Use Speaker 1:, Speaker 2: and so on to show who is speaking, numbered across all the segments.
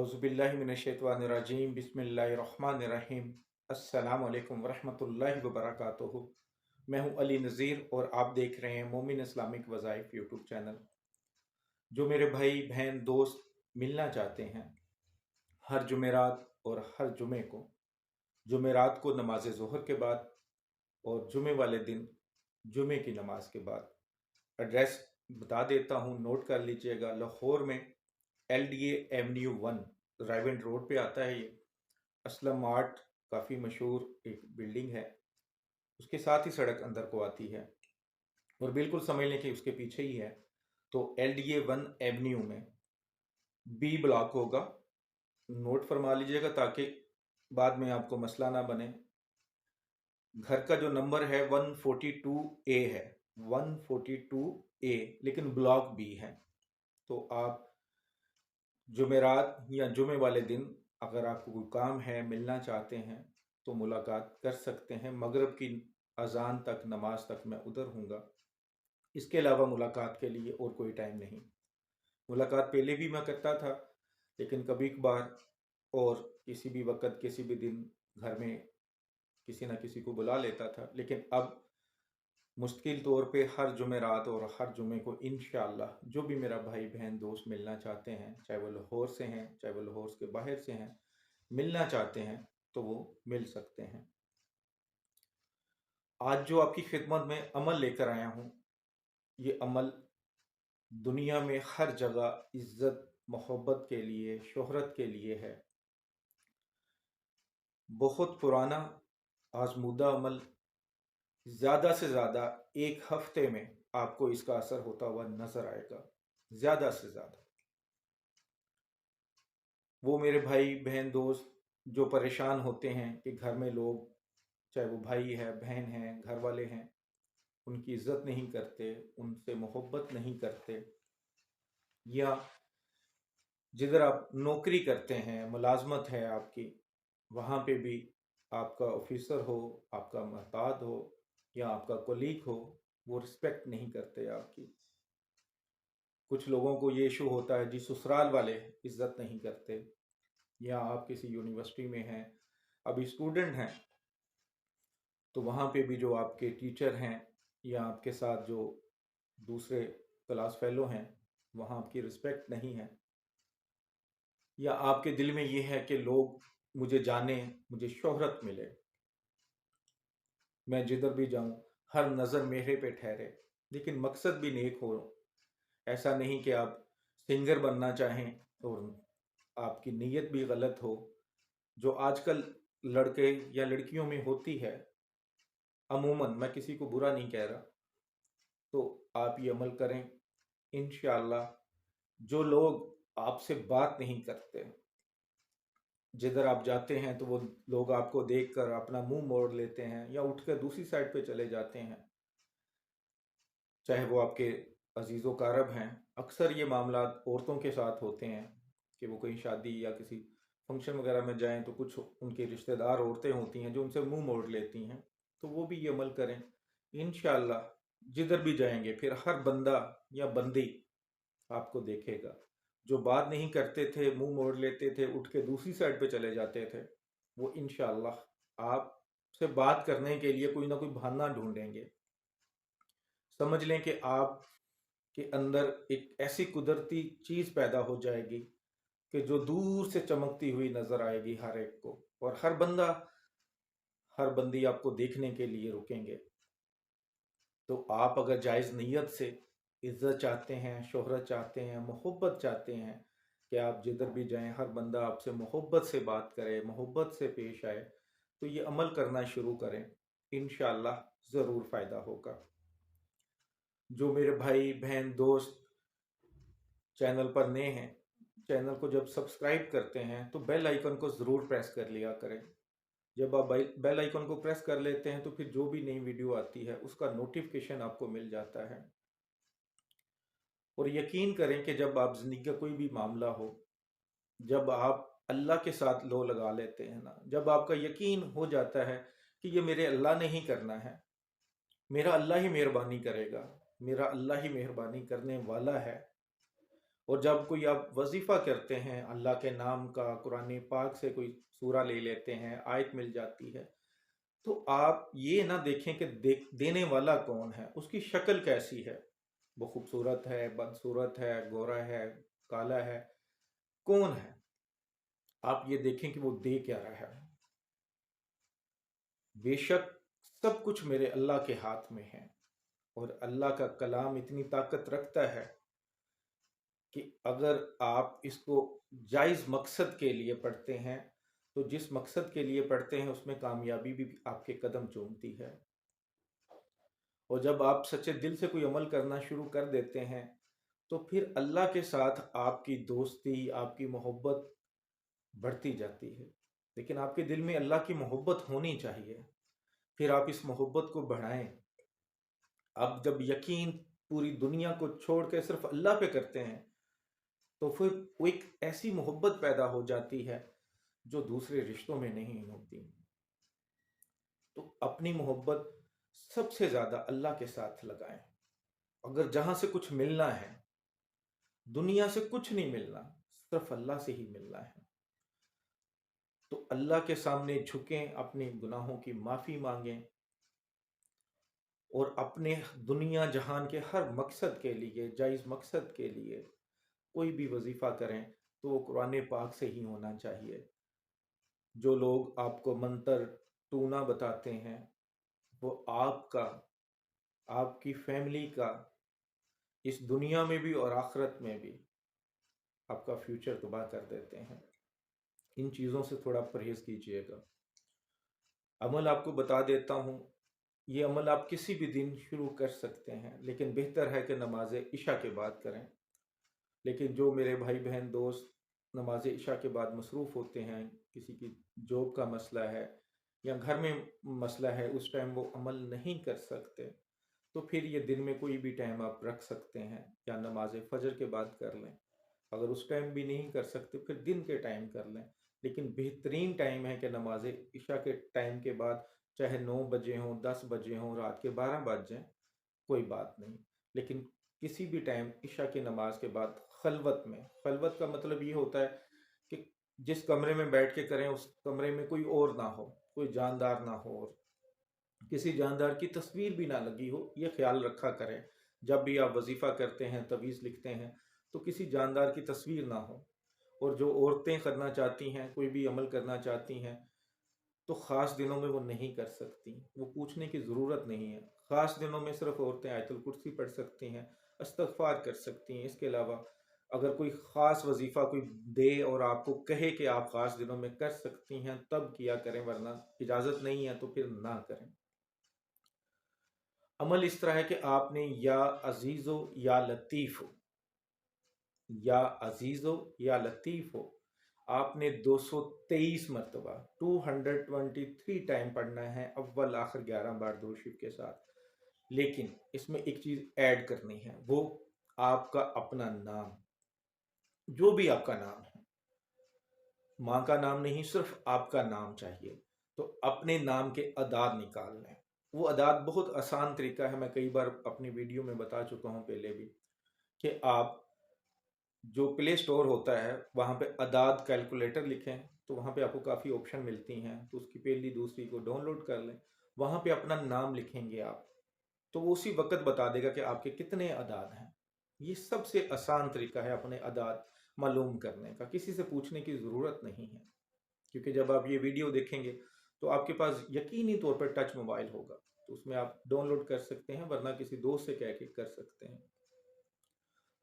Speaker 1: औज़ुबिल्लाहि मिनश्शैतानिर्रजीम बिस्मिल्लाहिर्रहमानिर्रहीम अस्सलामु अलैकुम वरहमतुल्लाहि वबरकातुहू। मैं हूं अली नज़ीर और आप देख रहे हैं मोमिन इस्लामिक वज़ाइफ यूट्यूब चैनल। जो मेरे भाई बहन दोस्त मिलना चाहते हैं, हर जुमेरात और हर जुमे को, जुमेरात को नमाज ज़ोहर के बाद और जुमे वाले दिन जुमे की नमाज के बाद। एड्रेस बता देता हूं, नोट कर लीजिएगा। लाहौर में LDA एवेन्यू 1 रायवेंड रोड पे आता है। ये असलम आर्ट काफ़ी मशहूर एक बिल्डिंग है, उसके साथ ही सड़क अंदर को आती है और बिल्कुल समझ लें कि उसके पीछे ही है। तो LDA 1 एवेन्यू में B ब्लॉक होगा, नोट फरमा लीजिएगा ताकि बाद में आपको मसला ना बने। घर का जो नंबर है 142A है, 142A, लेकिन ब्लॉक B है। तो आप जुमेरात या जुमे वाले दिन अगर आपको कोई काम है, मिलना चाहते हैं तो मुलाकात कर सकते हैं। मगरिब की अजान तक, नमाज तक मैं उधर हूँगा। इसके अलावा मुलाकात के लिए और कोई टाइम नहीं। मुलाकात पहले भी मैं करता था, लेकिन कभी कभार और किसी भी वक्त किसी भी दिन घर में किसी ना किसी को बुला लेता था। लेकिन अब मुस्तकिल तौर पे हर जुमेरात और हर जुमे को इंशाअल्लाह जो भी मेरा भाई बहन दोस्त मिलना चाहते हैं, चाहे वो लाहौर से हैं, चाहे वो लाहौर के बाहर से हैं, मिलना चाहते हैं तो वो मिल सकते हैं। आज जो आपकी खिदमत में अमल लेकर आया हूँ, ये अमल दुनिया में हर जगह इज्जत मोहब्बत के लिए, शोहरत के लिए है। बहुत पुराना आजमूदा अमल, ज़्यादा से ज़्यादा एक हफ्ते में आपको इसका असर होता हुआ नजर आएगा, ज़्यादा से ज़्यादा। वो मेरे भाई बहन दोस्त जो परेशान होते हैं कि घर में लोग, चाहे वो भाई है, बहन है, घर वाले हैं, उनकी इज्जत नहीं करते, उनसे मोहब्बत नहीं करते, या जिधर आप नौकरी करते हैं, मुलाजमत है आपकी, वहाँ पे भी आपका ऑफिसर हो, आपका महताद हो या आपका कोलीग हो, वो रिस्पेक्ट नहीं करते आपकी। कुछ लोगों को ये इशू होता है जी, ससुराल वाले इज्जत नहीं करते। या आप किसी यूनिवर्सिटी में हैं, अभी स्टूडेंट हैं, तो वहाँ पे भी जो आपके टीचर हैं या आपके साथ जो दूसरे क्लास फेलो हैं, वहाँ आपकी रिस्पेक्ट नहीं है। या आपके दिल में ये है कि लोग मुझे जाने, मुझे शोहरत मिले, मैं जिधर भी जाऊं हर नज़र मेरे पे ठहरे, लेकिन मकसद भी नेक हो। ऐसा नहीं कि आप सिंगर बनना चाहें और आपकी नीयत भी गलत हो, जो आजकल लड़के या लड़कियों में होती है। अमूमन मैं किसी को बुरा नहीं कह रहा। तो आप ये अमल करें, इंशाअल्लाह। जो लोग आपसे बात नहीं करते, जिधर आप जाते हैं तो वो लोग आपको देखकर अपना मुंह मोड़ लेते हैं या उठकर दूसरी साइड पे चले जाते हैं, चाहे वो आपके अजीज़ो कारब हैं। अक्सर ये मामला औरतों के साथ होते हैं कि वो कहीं शादी या किसी फंक्शन वगैरह में जाएं तो कुछ उनके रिश्तेदार औरतें होती हैं जो उनसे मुंह मोड़ लेती हैं। तो वो भी ये अमल करें, इंशाअल्लाह। जिधर भी जाएंगे फिर हर बंदा या बंदी आपको देखेगा। जो बात नहीं करते थे, मुंह मोड़ लेते थे, उठ के दूसरी साइड पे चले जाते थे, वो इंशाअल्लाह आपसे बात करने के लिए कोई ना कोई बहाना ढूंढेंगे। समझ लें कि आप के अंदर एक ऐसी कुदरती चीज पैदा हो जाएगी कि जो दूर से चमकती हुई नजर आएगी हर एक को, और हर बंदा, हर बंदी आपको देखने के लिए रुकेंगे। तो आप अगर जायज़ नीयत से इज्जत चाहते हैं, शोहरत चाहते हैं, मोहब्बत चाहते हैं कि आप जिधर भी जाएं हर बंदा आपसे मोहब्बत से बात करे, मोहब्बत से पेश आए, तो ये अमल करना शुरू करें, इंशाअल्लाह ज़रूर फ़ायदा होगा। जो मेरे भाई बहन दोस्त चैनल पर नए हैं, चैनल को जब सब्सक्राइब करते हैं तो बेल आइकन को ज़रूर प्रेस कर लिया करें। जब आप बेल आइकन को प्रेस कर लेते हैं तो फिर जो भी नई वीडियो आती है उसका नोटिफिकेशन आपको मिल जाता है। और यकीन करें कि जब आप ज़िंदगी का कोई भी मामला हो, जब आप अल्लाह के साथ लो लगा लेते हैं ना, जब आपका यकीन हो जाता है कि ये मेरे अल्लाह ने ही करना है, मेरा अल्लाह ही मेहरबानी करेगा, मेरा अल्लाह ही मेहरबानी करने वाला है, और जब कोई आप वजीफ़ा करते हैं अल्लाह के नाम का, कुरान पाक से कोई सूरा ले लेते हैं, आयत मिल जाती है, तो आप ये ना देखें कि देने वाला कौन है, उसकी शक्ल कैसी है, वो खूबसूरत है, बदसूरत है, गोरा है, काला है, कौन है। आप ये देखें कि वो दे क्या रहा है। बेशक सब कुछ मेरे अल्लाह के हाथ में है, और अल्लाह का कलाम इतनी ताकत रखता है कि अगर आप इसको जायज़ मकसद के लिए पढ़ते हैं, तो जिस मकसद के लिए पढ़ते हैं उसमें कामयाबी भी आपके कदम चूमती है। और जब आप सच्चे दिल से कोई अमल करना शुरू कर देते हैं, तो फिर अल्लाह के साथ आपकी दोस्ती, आपकी मोहब्बत बढ़ती जाती है। लेकिन आपके दिल में अल्लाह की मोहब्बत होनी चाहिए, फिर आप इस मोहब्बत को बढ़ाएं। आप जब यकीन पूरी दुनिया को छोड़ के सिर्फ अल्लाह पे करते हैं, तो फिर वो एक ऐसी मोहब्बत पैदा हो जाती है जो दूसरे रिश्तों में नहीं होती। तो अपनी मोहब्बत सबसे ज़्यादा अल्लाह के साथ लगाएं। अगर जहाँ से कुछ मिलना है, दुनिया से कुछ नहीं मिलना, सिर्फ अल्लाह से ही मिलना है, तो अल्लाह के सामने झुकें, अपने गुनाहों की माफ़ी मांगें, और अपने दुनिया जहान के हर मकसद के लिए, जायज़ मकसद के लिए कोई भी वजीफ़ा करें तो वो कुरान पाक से ही होना चाहिए। जो लोग आपको मंतर टूना बताते हैं, वो आपका, आपकी फैमिली का, इस दुनिया में भी और आखिरत में भी आपका फ्यूचर तबाह कर देते हैं। इन चीज़ों से थोड़ा परहेज़ कीजिएगा। अमल आपको बता देता हूँ, ये अमल आप किसी भी दिन शुरू कर सकते हैं, लेकिन बेहतर है कि नमाज इशा के बाद करें। लेकिन जो मेरे भाई बहन दोस्त नमाज इशा के बाद मसरूफ़ होते हैं, किसी की जॉब का मसला है या घर में मसला है, उस टाइम वो अमल नहीं कर सकते, तो फिर ये दिन में कोई भी टाइम आप रख सकते हैं, या नमाज फजर के बाद कर लें। अगर उस टाइम भी नहीं कर सकते फिर दिन के टाइम कर लें। लेकिन बेहतरीन टाइम है कि नमाज इशा के टाइम के बाद, चाहे 9 बजे हों, 10 बजे हों, रात के 12 बज जाएँ, कोई बात नहीं। लेकिन किसी भी टाइम इशा की नमाज के बाद खलवत में, खलवत का मतलब ये होता है कि जिस कमरे में बैठ के करें उस कमरे में कोई और ना हो, कोई जानदार ना हो, और किसी जानदार की तस्वीर भी ना लगी हो, ये ख्याल रखा करें। जब भी आप वजीफ़ा करते हैं, तवीज़ लिखते हैं, तो किसी जानदार की तस्वीर ना हो। और जो औरतें करना चाहती हैं, कोई भी अमल करना चाहती हैं, तो ख़ास दिनों में वो नहीं कर सकती, वो पूछने की ज़रूरत नहीं है। ख़ास दिनों में सिर्फ औरतें आयतुल कुर्सी पढ़ सकती हैं, इस्तग़फ़ार कर सकती हैं। इसके अलावा अगर कोई ख़ास वजीफ़ा कोई दे और आपको कहे कि आप ख़ास दिनों में कर सकती हैं, तब किया करें, वरना इजाज़त नहीं है तो फिर ना करें। अमल इस तरह है कि आपने या अजीज़ो या लतीफ़ो, या अजीज़ो या लतीफ़ो, आपने 223 मरतबा 223 टाइम पढ़ना है, अव्वल आखिर 11 बार दो शिव के साथ। लेकिन इसमें एक चीज़ ऐड करनी है, वो आपका अपना नाम, जो भी आपका नाम है, माँ का नाम नहीं, सिर्फ आपका नाम चाहिए। तो अपने नाम के अदाद निकाल लें। वो अदाद बहुत आसान तरीका है, मैं कई बार अपनी वीडियो में बता चुका हूँ पहले भी, कि आप जो प्ले स्टोर होता है वहाँ पे अदाद कैलकुलेटर लिखें, तो वहाँ पे आपको काफ़ी ऑप्शन मिलती हैं, तो उसकी पहली दूसरी को डाउनलोड कर लें। वहाँ पे अपना नाम लिखेंगे आप, तो वो उसी वक्त बता देगा कि आपके कितने अदाद हैं। ये सबसे आसान तरीका है अपने अदाद मालूम करने का, किसी से पूछने की ज़रूरत नहीं है। क्योंकि जब आप ये वीडियो देखेंगे तो आपके पास यकीनी तौर पर टच मोबाइल होगा, तो उसमें आप डाउनलोड कर सकते हैं, वरना किसी दोस्त से कह के कर सकते हैं।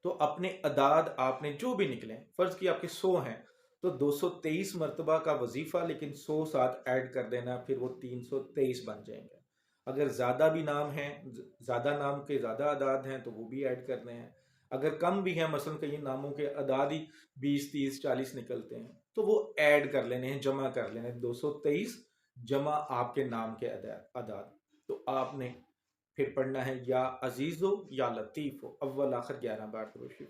Speaker 1: तो अपने अदाद आपने जो भी निकले, फर्ज की आपके 100 हैं, तो 223 मरतबा का वजीफा, लेकिन 100 साथ ऐड कर देना, फिर वो 323 बन जाएंगे। अगर ज़्यादा भी नाम हैं, ज़्यादा नाम के ज़्यादा अदाद हैं, तो वो भी ऐड करने हैं। अगर कम भी हैं, मसलन कई नामों के अदाद ही 20, 30, 40 निकलते हैं, तो वो ऐड कर लेने हैं, जमा कर लेने हैं। 223 जमा आपके नाम के अदाद। तो आपने फिर पढ़ना है या अजीज़ो या लतीफ़ो, अव्वल आखिर 11 बार दुरूद।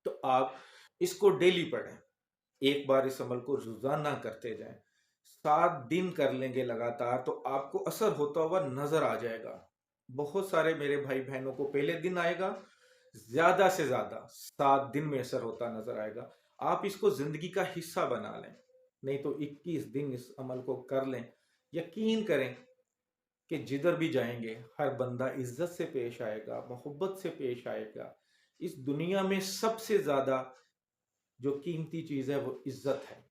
Speaker 1: तो आप इसको डेली पढ़ें, एक बार इस अमल को रोजाना करते जाएं, 7 दिन कर लेंगे लगातार, तो आपको असर होता हुआ नजर आ जाएगा। बहुत सारे मेरे भाई बहनों को पहले दिन आएगा, ज्यादा से ज्यादा 7 दिन में असर होता नजर आएगा। आप इसको जिंदगी का हिस्सा बना लें, नहीं तो 21 दिन इस अमल को कर लें। यकीन करें कि जिधर भी जाएंगे हर बंदा इज्जत से पेश आएगा, मोहब्बत से पेश आएगा। इस दुनिया में सबसे ज्यादा जो कीमती चीज है वो इज्जत है।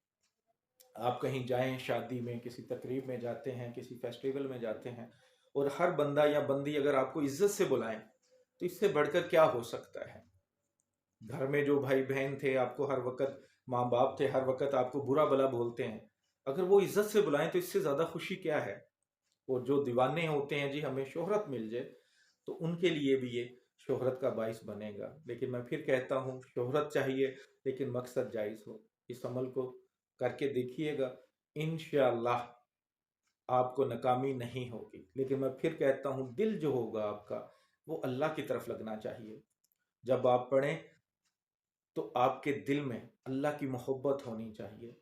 Speaker 1: आप कहीं जाएं, शादी में, किसी तकरीब में जाते हैं, किसी फेस्टिवल में जाते हैं, और हर बंदा या बंदी अगर आपको इज्जत से बुलाएं तो इससे बढ़कर क्या हो सकता है। घर में जो भाई बहन थे, आपको हर वक्त माँ बाप थे, हर वक्त आपको बुरा भला बोलते हैं, अगर वो इज्जत से बुलाएं तो इससे ज्यादा खुशी क्या है। और जो दीवाने होते हैं जी हमें शोहरत मिल जाए, तो उनके लिए भी ये शोहरत का बाइस बनेगा। लेकिन मैं फिर कहता हूँ, शोहरत चाहिए लेकिन मकसद जायज़ हो। इस अमल को करके देखिएगा, इंशाअल्लाह आपको नाकामी नहीं होगी। लेकिन मैं फिर कहता हूँ, दिल जो होगा आपका वो अल्लाह की तरफ लगना चाहिए। जब आप पढ़ें तो आपके दिल में अल्लाह की मोहब्बत होनी चाहिए।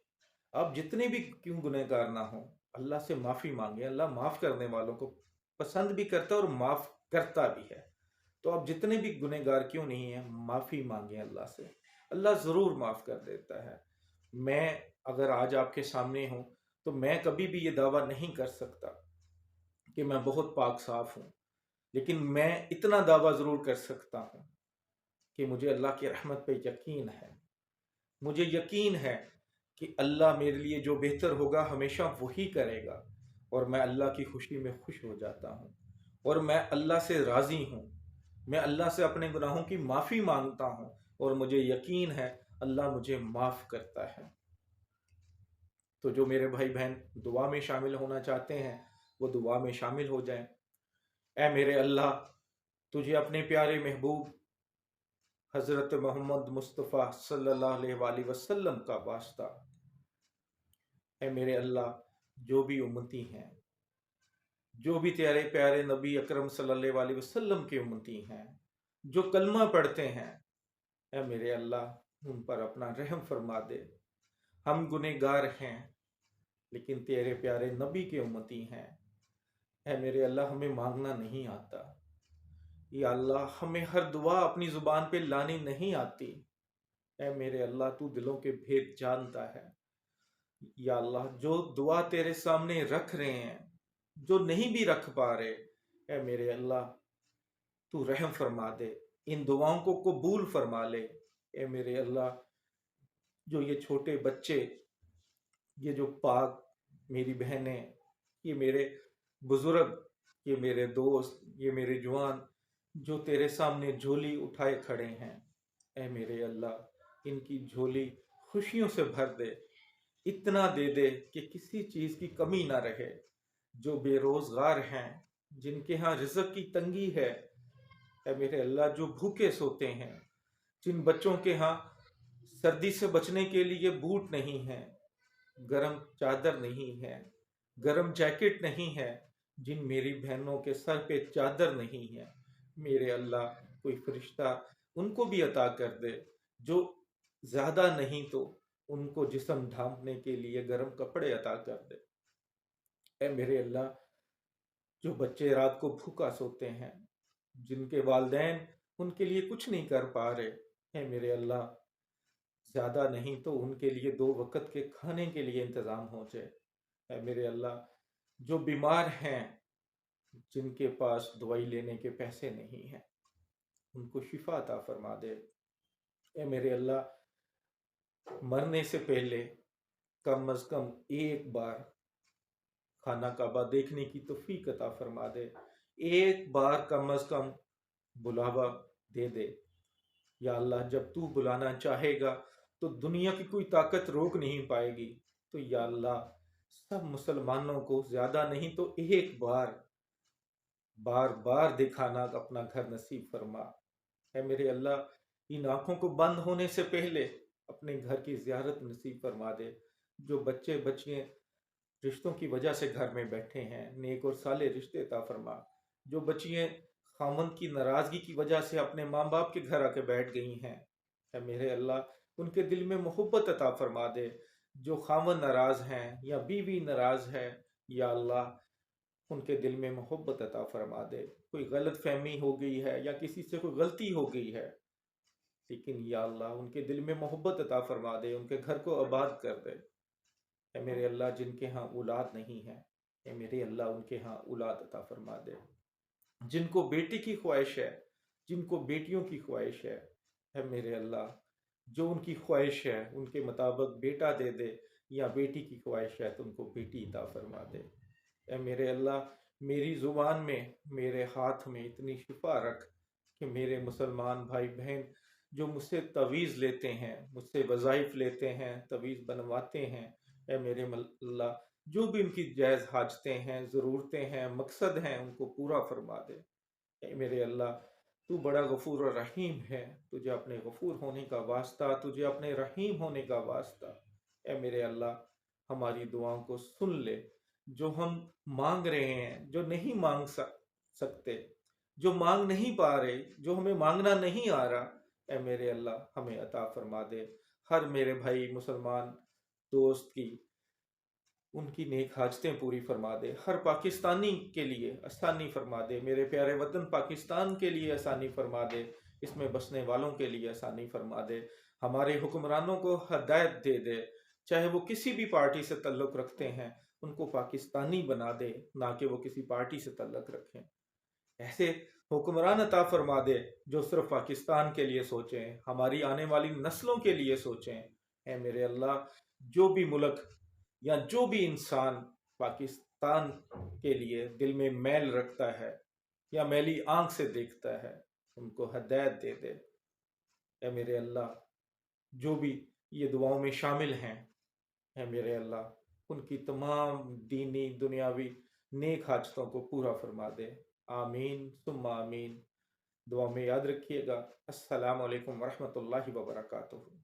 Speaker 1: आप जितने भी क्यों गुनहगार ना हो, अल्लाह से माफ़ी मांगे। अल्लाह माफ़ करने वालों को पसंद भी करता है और माफ़ करता भी है। तो आप जितने भी गुनहगार क्यों नहीं है, माफ़ी मांगे अल्लाह से, अल्लाह ज़रूर माफ़ कर देता है। मैं अगर आज आपके सामने हूँ तो मैं कभी भी ये दावा नहीं कर सकता कि मैं बहुत पाक साफ हूँ, लेकिन मैं इतना दावा ज़रूर कर सकता हूँ कि मुझे अल्लाह की रहमत पे यकीन है। मुझे यकीन है कि अल्लाह मेरे लिए जो बेहतर होगा हमेशा वही करेगा, और मैं अल्लाह की खुशी में खुश हो जाता हूँ, और मैं अल्लाह से राज़ी हूँ। मैं अल्लाह से अपने गुनाहों की माफ़ी मांगता हूँ, और मुझे यकीन है अल्लाह मुझे माफ़ करता है। तो जो मेरे भाई बहन दुआ में शामिल होना चाहते हैं वो दुआ में शामिल हो जाएं। ऐ मेरे अल्लाह, तुझे अपने प्यारे महबूब हज़रत मोहम्मद मुस्तफ़ा सल्लल्लाहु अलैहि वसल्लम का वास्ता। ऐ मेरे अल्लाह, जो भी उम्मती हैं, जो भी तेरे प्यारे नबी अकरम सल्लल्लाहु अलैहि वसल्लम के उम्मती हैं, जो कलमा पढ़ते हैं, ऐ मेरे अल्लाह उन पर अपना रहम फरमा दे। हम गुनहगार हैं लेकिन तेरे प्यारे नबी के उम्मती हैं। ऐ मेरे अल्लाह, हमें मांगना नहीं आता। या अल्लाह, हमें हर दुआ अपनी ज़ुबान पे लानी नहीं आती। ऐ मेरे अल्लाह, तू दिलों के भेद जानता है। या अल्लाह, जो दुआ तेरे सामने रख रहे हैं, जो नहीं भी रख पा रहे, ऐ मेरे अल्लाह तू रहम फरमा दे, इन दुआओं को कबूल फरमा ले। ऐ मेरे अल्लाह, जो ये छोटे बच्चे, ये जो पाक मेरी बहनें, ये मेरे बुजुर्ग, ये मेरे दोस्त, ये मेरे जवान जो तेरे सामने झोली उठाए खड़े हैं, ऐ मेरे अल्लाह इनकी झोली खुशियों से भर दे। इतना दे दे कि किसी चीज़ की कमी ना रहे। जो बेरोजगार हैं, जिनके यहाँ रिज़्क़ की तंगी है, ऐ मेरे अल्लाह जो भूखे सोते हैं, जिन बच्चों के यहाँ सर्दी से बचने के लिए बूट नहीं है, गरम चादर नहीं है, गरम जैकेट नहीं है, जिन मेरी बहनों के सर पे चादर नहीं है, मेरे अल्लाह कोई फरिश्ता उनको भी अता कर दे। जो ज़्यादा नहीं तो उनको जिस्म ढांपने के लिए गर्म कपड़े अता कर दे। ऐ मेरे अल्लाह, जो बच्चे रात को भूखा सोते हैं, जिनके वालिदैन उनके लिए कुछ नहीं कर पा रहे, ऐ मेरे अल्लाह ज़्यादा नहीं तो उनके लिए 2 वक्त के खाने के लिए इंतज़ाम हो जाए। ऐ मेरे अल्लाह, जो बीमार हैं, जिनके पास दवाई लेने के पैसे नहीं हैं, उनको शिफा अता फरमा दे। ऐ मेरे अल्लाह, मरने से पहले कम अज़ कम एक बार खाना काबा देखने की तौफीक अता फरमा दे। एक बार कम अज़ कम बुलावा दे दे। या अल्लाह, जब तू बुलाना चाहेगा तो दुनिया की कोई ताकत रोक नहीं पाएगी। तो या अल्लाह, सब मुसलमानों को ज़्यादा नहीं तो एक बार, बार बार दिखाना अपना घर नसीब फरमा। है मेरे अल्लाह, इन आँखों को बंद होने से पहले अपने घर की ज़ियारत नसीब फरमा दे। जो बच्चे बच्चियाँ रिश्तों की वजह से घर में बैठे हैं, नेक और साले रिश्ते अता फरमा। जो बच्चियाँ खामन की नाराज़गी की वजह से अपने माँ बाप के घर आके बैठ गई हैं, है मेरे अल्लाह उनके दिल में मोहब्बत अता फरमा दे। जो खामन नाराज़ हैं या बीवी नाराज़ है, या अल्लाह उनके दिल में मोहब्बत अता फरमा दे। कोई गलत फहमी हो गई है या किसी से कोई गलती हो गई है, लेकिन या अल्लाह उनके दिल में मोहब्बत अता फरमा दे, उनके घर को आबाद कर दे। ए मेरे अल्लाह, जिनके यहाँ औलाद नहीं है, ए मेरे अल्लाह उनके यहाँ औलाद अता फरमा दे। जिनको बेटी की ख्वाहिश है, जिनको बेटियों की ख्वाहिश है मेरे अल्लाह, जो उनकी ख्वाहिश है उनके मुताबिक बेटा दे दे, या बेटी की ख्वाहिश है तो उनको बेटी अता फरमा दे। ए मेरे अल्लाह, मेरी ज़ुबान में, मेरे हाथ में इतनी शिफा रख कि मेरे मुसलमान भाई बहन जो मुझसे तवीज़ लेते हैं, मुझसे वज़ाइफ लेते हैं, तवीज़ बनवाते हैं, ए मेरे अल्लाह, जो भी उनकी जायज़ हाजतें हैं, ज़रूरतें हैं, मकसद हैं, उनको पूरा फरमा दे। ए मेरे अल्लाह, तू बड़ा गफूर और रहीम है, तुझे अपने गफूर होने का वास्ता, तुझे अपने रहीम होने का वास्ता। ए मेरे अल्लाह, हमारी दुआओं को सुन ले। जो हम मांग रहे हैं, जो नहीं मांग सकते, जो मांग नहीं पा रहे, जो हमें मांगना नहीं आ रहा, ए मेरे अल्लाह हमें अता फरमा दे। हर मेरे भाई मुसलमान दोस्त की, उनकी नेक हाजतें पूरी फरमा दे। हर पाकिस्तानी के लिए आसानी फरमा दे। मेरे प्यारे वतन पाकिस्तान के लिए आसानी फरमा दे। इसमें बसने वालों के लिए आसानी फरमा दे। हमारे हुक्मरानों को हदायत दे दे, चाहे वो किसी भी पार्टी से तल्लुक़ रखते हैं, उनको पाकिस्तानी बना दे, ना कि वो किसी पार्टी से तल्लुक़ रखें। ऐसे हुक्मरान अता फरमा दे जो सिर्फ पाकिस्तान के लिए सोचें, हमारी आने वाली नस्लों के लिए सोचें। है मेरे अल्लाह, जो भी मुल्क या जो भी इंसान पाकिस्तान के लिए दिल में मैल रखता है या मैली आंख से देखता है, उनको हदायत दे दे। ए मेरे अल्लाह, जो भी ये दुआओं में शामिल हैं, है मेरे अल्लाह उनकी तमाम दीनी दुनियावी नेक हाजतों को पूरा फरमा दे। आमीन सुम्मा आमीन। दुआ में याद रखिएगा। अस्सलाम वालेकुम वरहमतुल्लाहि वबरकातुहू।